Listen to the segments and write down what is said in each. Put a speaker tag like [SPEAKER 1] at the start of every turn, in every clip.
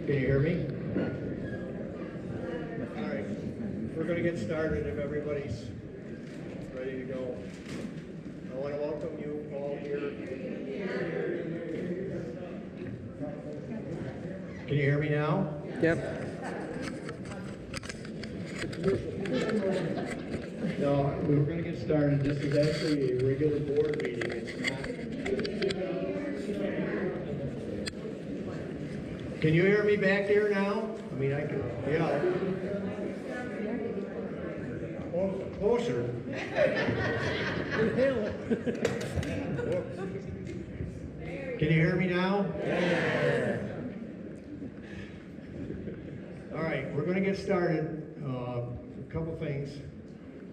[SPEAKER 1] Can you hear me? All right, we're going to get started if everybody's ready to go. I want to welcome you all here. Can you hear me now?
[SPEAKER 2] Yep.
[SPEAKER 1] No, we're going to get started. This is actually a regular board meeting. It's not. Can you hear me back there now? I mean, I can yell. Closer. Can you hear me now? Yeah. All right, we're going to get started. A couple things.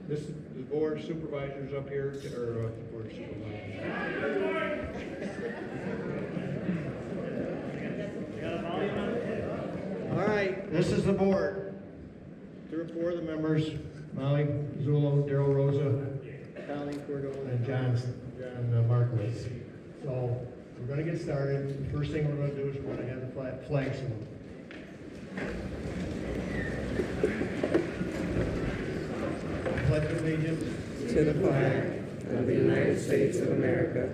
[SPEAKER 1] This is the board of supervisors up here, or board of supervisors. All right, this is the board. 3 or 4 of the members: Molly Zullo, Daryl Rosa, Colleen Cordone, and John Markowitz. So we're going to get started. The first thing we're going to do is we're going to have the flag salute. Pledge allegiance
[SPEAKER 2] To the flag of the United States of America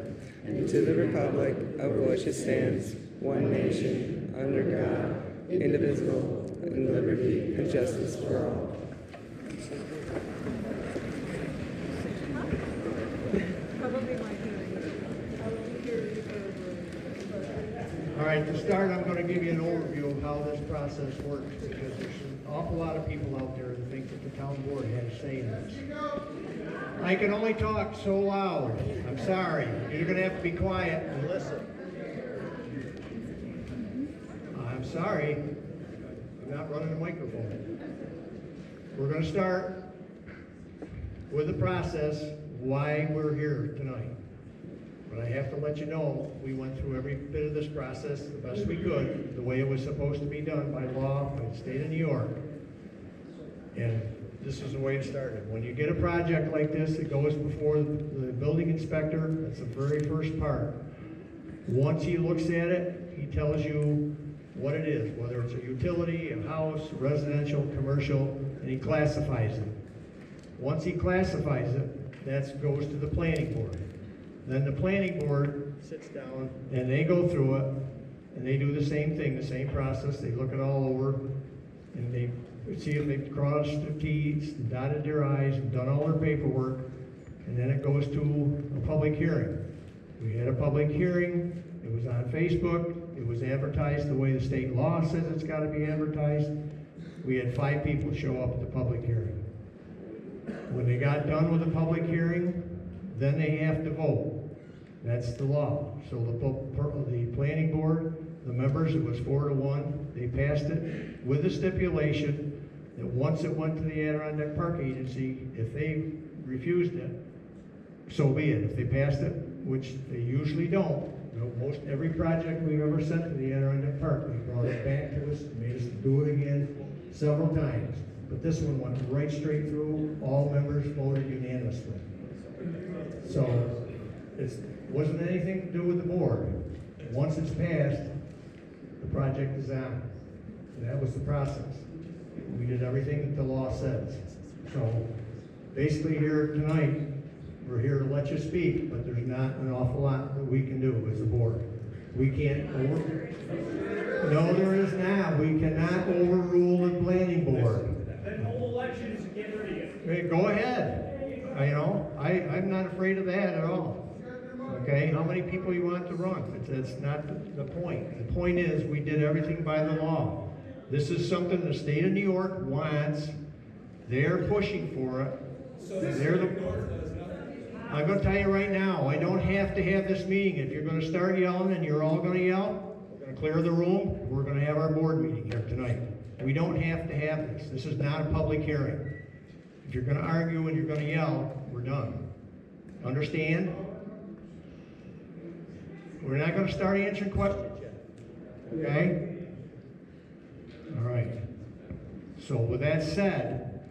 [SPEAKER 2] and to the republic of which it stands, one nation, under God, indivisible, with liberty and justice for all.
[SPEAKER 1] All right, to start, I'm going to give you an overview of how this process works, because there's an awful lot of people out there that think that the town board has a say in this. I can only talk so loud. I'm sorry. You're going to have to be quiet and listen. I'm sorry. I'm not running the microphone. We're going to start with the process, why we're here tonight. But I have to let you know, we went through every bit of this process the best we could, the way it was supposed to be done by law, by the state of New York. And this is the way it started. When you get a project like this, it goes before the building inspector. That's the very first part. Once he looks at it, he tells you what it is, whether it's a utility, a house, residential, commercial, and he classifies it. Once he classifies it, that goes to the planning board. Then the planning board sits down and they go through it and they do the same thing, the same process. They look it all over and they see if they've crossed their T's, dotted their I's, and done all their paperwork, and then it goes to a public hearing. We had a public hearing. It was on Facebook. It was advertised the way the state law says it's got to be advertised. We had 5 people show up at the public hearing. When they got done with the public hearing, then they have to vote. That's the law. So the planning board, the members, it was 4 to 1. They passed it with the stipulation that once it went to the Adirondack Park Agency, if they refused it, so be it. If they passed it, which they usually don't, most every project we've ever sent to the Adirondack Park, they brought it back to us, made us do it again several times. But this one went right straight through. All members voted unanimously. So it wasn't anything to do with the board. Once it's passed, the project is on. And that was the process. We did everything that the law says. So basically here tonight, we're here to let you speak, but there's not an awful lot that we can do as a board. We can't No, there is not. We cannot overrule the planning board.
[SPEAKER 3] Then hold elections and get rid of it.
[SPEAKER 1] Hey, go ahead. I'm not afraid of that at all. Okay, how many people you want to run? It's not the point. The point is we did everything by the law. This is something the state of New York wants. They're pushing for it.
[SPEAKER 3] So this
[SPEAKER 1] They're
[SPEAKER 3] North does nothing.
[SPEAKER 1] I'm going to tell you right now, I don't have to have this meeting. If you're going to start yelling and you're all going to yell, we're going to clear the room. We're going to have our board meeting here tonight. We don't have to have this. This is not a public hearing. If you're going to argue and you're going to yell, we're done. Understand? We're not going to start answering questions yet. Okay? All right. So with that said,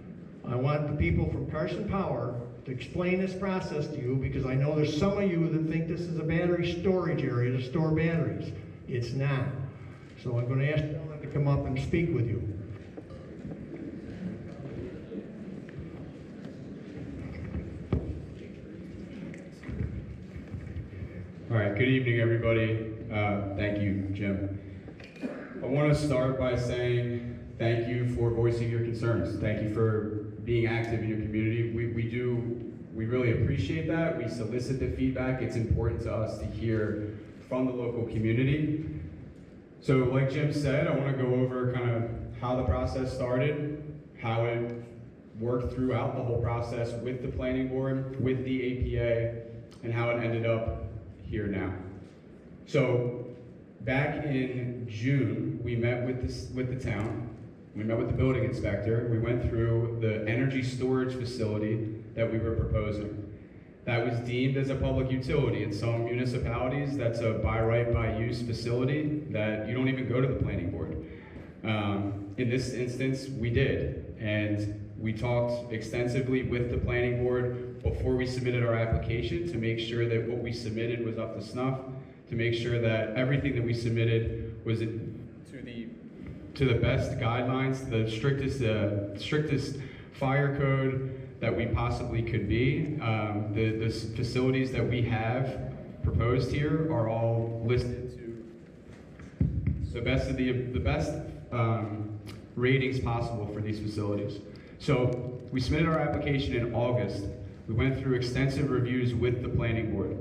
[SPEAKER 1] I want the people from Carson Power to explain this process to you, because I know there's some of you that think this is a battery storage area to store batteries. It's not. So I'm going to ask Ellen to come up and speak with you.
[SPEAKER 4] All right, good evening, everybody. Thank you, Jim. I want to start by saying thank you for voicing your concerns. Thank you for being active in your community. We really appreciate that. We solicit the feedback. It's important to us to hear from the local community. So like Jim said, I want to go over kind of how the process started, how it worked throughout the whole process with the planning board, with the APA, and how it ended up here now. So back in June, we met with the town. We met with the building inspector. We went through the energy storage facility that we were proposing. That was deemed as a public utility. In some municipalities, that's a by right, by use facility that you don't even go to the planning board. In this instance, we did. And we talked extensively with the planning board before we submitted our application to make sure that what we submitted was up to snuff, to make sure that everything that we submitted was to the best guidelines, the strictest fire code that we possibly could be. The facilities that we have proposed here are all listed to the best ratings possible for these facilities. So we submitted our application in August. We went through extensive reviews with the planning board.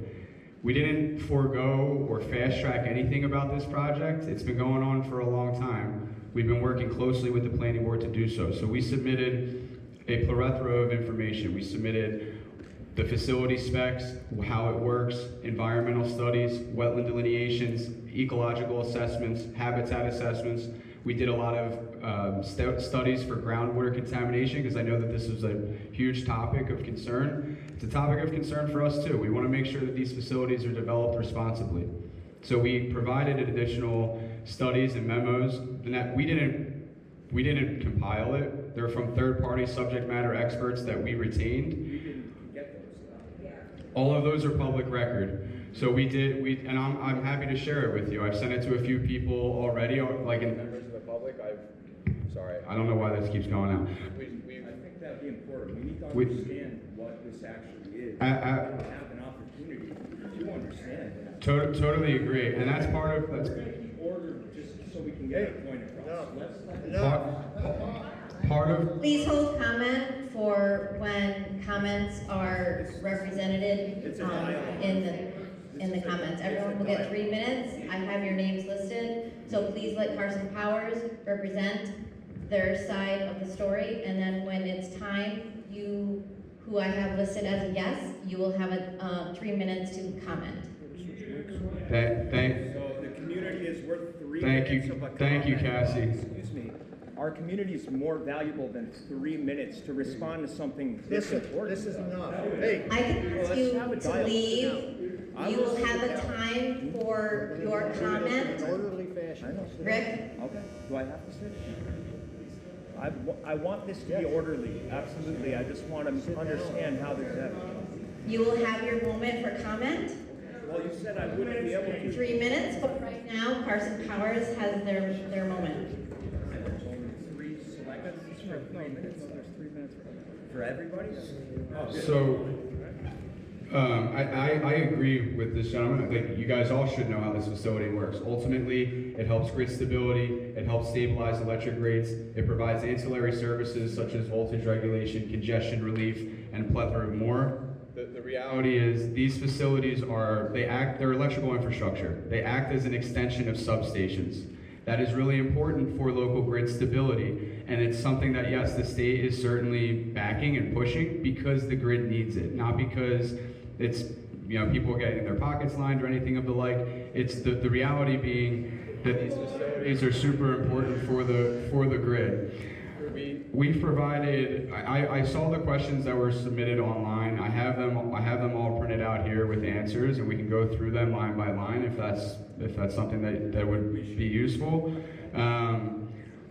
[SPEAKER 4] We didn't forego or fast track anything about this project. It's been going on for a long time. We've been working closely with the planning board to do so. So we submitted a plethora of information. We submitted the facility specs, how it works, environmental studies, wetland delineations, ecological assessments, habitat assessments. We did a lot of studies for groundwater contamination because I know that this is a huge topic of concern. It's a topic of concern for us too. We want to make sure that these facilities are developed responsibly. So we provided additional studies and memos. And we didn't compile it. They're from third-party subject matter experts that we retained.
[SPEAKER 3] You didn't get those.
[SPEAKER 4] All of those are public record. So and I'm happy to share it with you. I've sent it to a few people already, like in members of the public. Sorry, I don't know why this keeps going out.
[SPEAKER 3] I think that'd be important. We need to understand what this actually is. Have an opportunity to understand that.
[SPEAKER 4] Totally agree, and that's part of.
[SPEAKER 3] We're going to keep order just so we can get a point across.
[SPEAKER 4] Part of.
[SPEAKER 5] Please hold comment for when comments are represented in the comments. Everyone will get 3 minutes. I have your names listed, so please let Carson Powers represent their side of the story, and then when it's time, you, who I have listed as a yes, you will have 3 minutes to comment.
[SPEAKER 3] So the community is worth 3 minutes of a comment.
[SPEAKER 4] Thank you, Cassie.
[SPEAKER 3] Excuse me. Our community is more valuable than 3 minutes to respond to something this important.
[SPEAKER 1] This is enough. Hey.
[SPEAKER 5] I can ask you
[SPEAKER 3] let's have a
[SPEAKER 5] to
[SPEAKER 3] dialogue
[SPEAKER 5] leave. You will have a time for your comment.
[SPEAKER 1] Orderly fashion.
[SPEAKER 5] Rick?
[SPEAKER 3] Okay. Do I have to sit? I want this to be orderly. Absolutely. I just want to understand how this happened.
[SPEAKER 5] You will have your moment for comment.
[SPEAKER 3] Well, you said I wouldn't be able to.
[SPEAKER 5] 3 minutes, but right now, Carson Powers has their moment.
[SPEAKER 3] There's only 3 selections for 3 minutes. There's 3 minutes for everybody. Oh, good.
[SPEAKER 4] So, I agree with this gentleman. I think you guys all should know how this facility works. Ultimately, it helps grid stability, it helps stabilize electric rates, it provides ancillary services such as voltage regulation, congestion relief, and a plethora of more. The reality is these facilities they're electrical infrastructure. They act as an extension of substations. That is really important for local grid stability. And it's something that, yes, the state is certainly backing and pushing because the grid needs it, not because it's, people getting their pockets lined or anything of the like. It's the reality being that these facilities are super important for the grid. We've provided. I saw the questions that were submitted online. I have them all printed out here with answers, and we can go through them line by line if that's something that would be useful.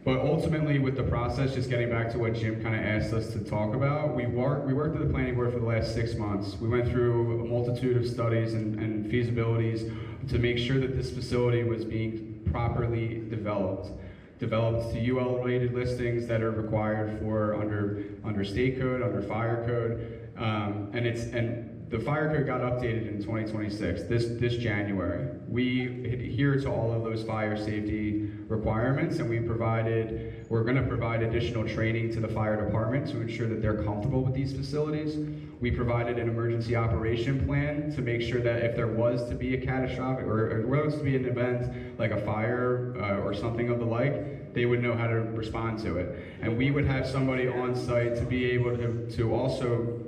[SPEAKER 4] But ultimately, with the process, just getting back to what Jim kind of asked us to talk about, we worked with the planning board for the last 6 months. We went through a multitude of studies and feasibilities to make sure that this facility was being properly developed to UL-related listings that are required for under state code, under fire code, and the fire code got updated in 2026, this January. We adhere to all of those fire safety requirements, and we're gonna provide additional training to the fire department to ensure that they're comfortable with these facilities. We provided an emergency operation plan to make sure that if there was to be a catastrophic, or was to be an event like a fire or something of the like, they would know how to respond to it. And we would have somebody on site to be able to also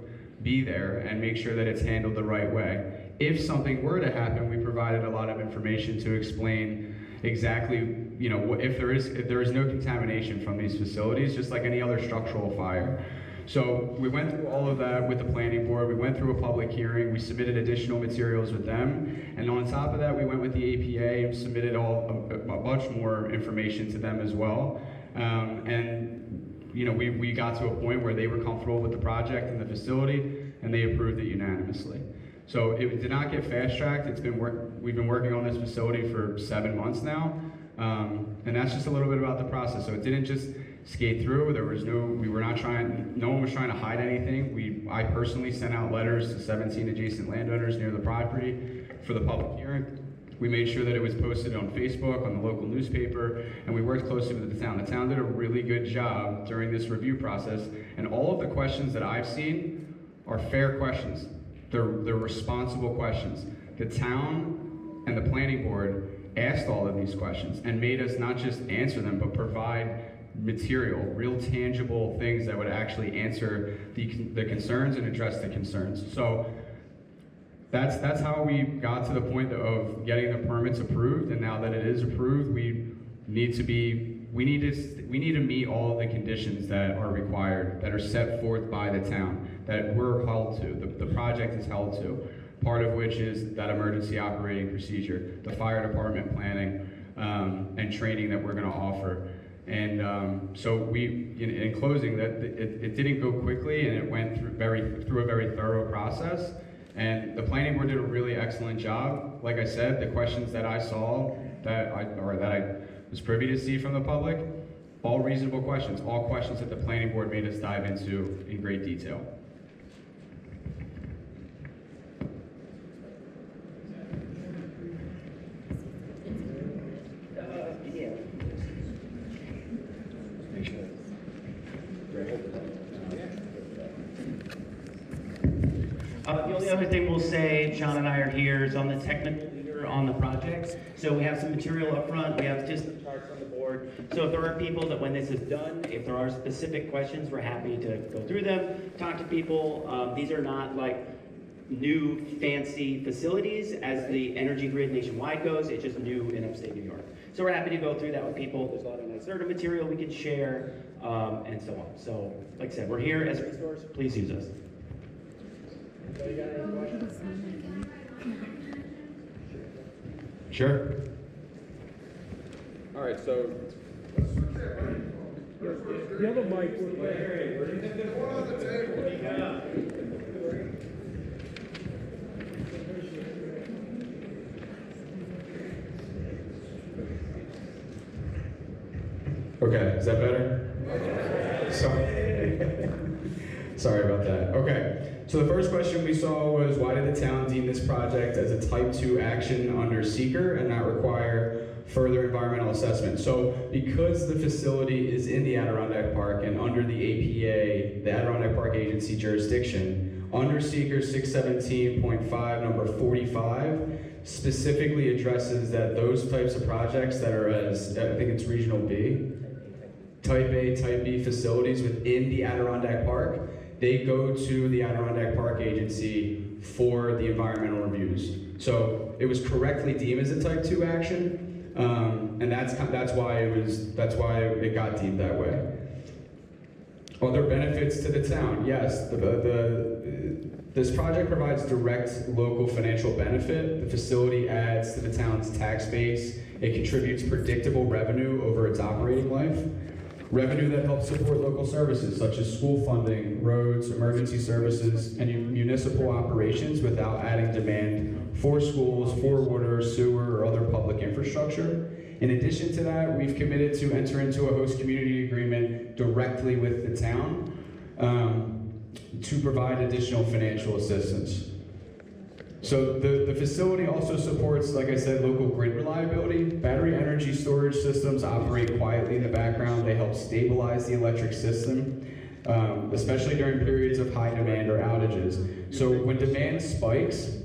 [SPEAKER 4] be there and make sure that it's handled the right way. If something were to happen, we provided a lot of information to explain exactly, if there is no contamination from these facilities, just like any other structural fire. So we went through all of that with the planning board. We went through a public hearing. We submitted additional materials with them. And on top of that, we went with the APA and submitted a bunch more information to them as well. We got to a point where they were comfortable with the project and the facility, and they approved it unanimously. So it did not get fast-tracked. We've been working on this facility for 7 months now, and that's just a little bit about the process. So it didn't just skate through. No one was trying to hide anything. I personally sent out letters to 17 adjacent landowners near the property for the public hearing. We made sure that it was posted on Facebook, on the local newspaper, and we worked closely with the town. The town did a really good job during this review process, and all of the questions that I've seen are fair questions. They're responsible questions. The town and the planning board asked all of these questions and made us not just answer them, but provide material, real tangible things that would actually answer the concerns and address the concerns. So that's how we got to the point of getting the permits approved, and now that it is approved, we need to meet all of the conditions that are required, that are set forth by the town, that we're held to, the project is held to, part of which is that emergency operating procedure, the fire department planning, and training that we're gonna offer. And so in closing, that it didn't go quickly, and it went through a very thorough process. And the planning board did a really excellent job. Like I said, the questions that I saw, that I was privy to see from the public, all reasonable questions, all questions that the planning board made us dive into in great detail.
[SPEAKER 6] The only other thing we'll say, John and I are here, is I'm the technical leader on the project. So we have some material up front, we have just the charts on the board. So if there are people that when this is done, if there are specific questions, we're happy to go through them, talk to people. These are not like new fancy facilities as the energy grid nationwide goes, it's just new in upstate New York. So we're happy to go through that with people. There's a lot of nice sort of material we can share, and so on. So like I said, we're here as a resource, please use us.
[SPEAKER 4] Sure.
[SPEAKER 2] All right, so.
[SPEAKER 3] The other mic.
[SPEAKER 4] Okay, is that better? Sorry about that. Okay, so the first question we saw was, why did the town deem this project as a type 2 action under seeker and not require further environmental assessment? So because the facility is in the Adirondack Park and under the APA, the Adirondack Park Agency jurisdiction, under seeker 617.5 number 45 specifically addresses that those types of projects that are as, I think it's regional B, type A, type B facilities within the Adirondack Park, they go to the Adirondack Park Agency for the environmental reviews. So it was correctly deemed as a type 2 action, and that's why it got deemed that way. Other benefits to the town, yes, This project provides direct local financial benefit. The facility adds to the town's tax base. It contributes predictable revenue over its operating life. Revenue that helps support local services such as school funding, roads, emergency services, and municipal operations without adding demand for schools, for water, sewer, or other public infrastructure. In addition to that, we've committed to enter into a host community agreement directly with the town to provide additional financial assistance. So the facility also supports, like I said, local grid reliability. Battery energy storage systems operate quietly in the background. They help stabilize the electric system, especially during periods of high demand or outages. So when demand spikes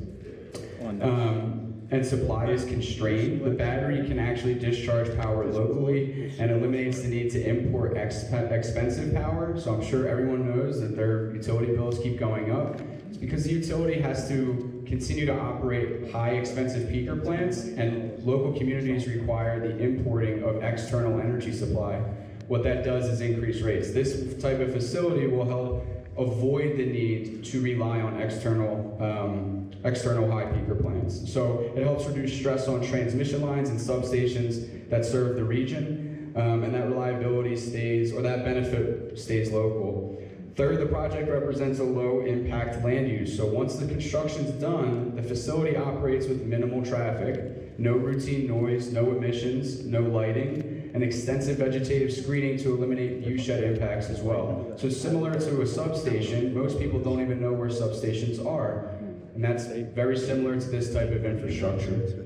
[SPEAKER 4] and supply is constrained, the battery can actually discharge power locally and eliminates the need to import expensive power. So I'm sure everyone knows that their utility bills keep going up. It's because the utility has to continue to operate high expensive peaker plants, and local communities require the importing of external energy supply. What that does is increase rates. This type of facility will help avoid the need to rely on external high peaker plants. So it helps reduce stress on transmission lines and substations that serve the region, and that reliability stays, or that benefit stays local. Third, the project represents a low-impact land use. So once the construction's done, the facility operates with minimal traffic, no routine noise, no emissions, no lighting, and extensive vegetative screening to eliminate viewshed impacts as well. So similar to a substation, most people don't even know where substations are. And that's very similar to this type of infrastructure.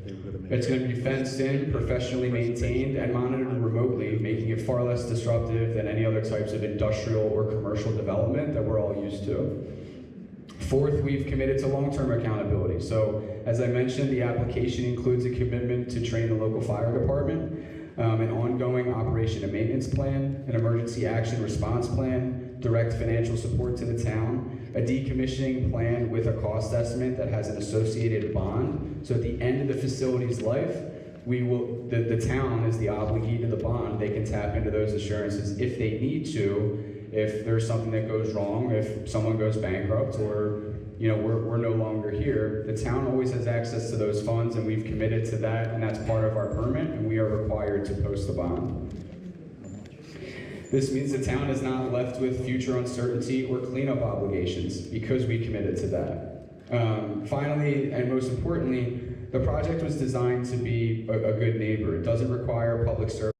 [SPEAKER 4] It's going to be fenced in, professionally maintained, and monitored remotely, making it far less disruptive than any other types of industrial or commercial development that we're all used to. Fourth, we've committed to long-term accountability. So, as I mentioned, the application includes a commitment to train the local fire department, an ongoing operation and maintenance plan, an emergency action response plan, direct financial support to the town, a decommissioning plan with a cost estimate that has an associated bond. So at the end of the facility's life, the town is the obligee to the bond. They can tap into those assurances if they need to, if there's something that goes wrong, if someone goes bankrupt, or we're no longer here. The town always has access to those funds, and we've committed to that, and that's part of our permit, and we are required to post the bond. This means the town is not left with future uncertainty or cleanup obligations because we committed to that. Finally, and most importantly, the project was designed to be a good neighbor. It doesn't require public service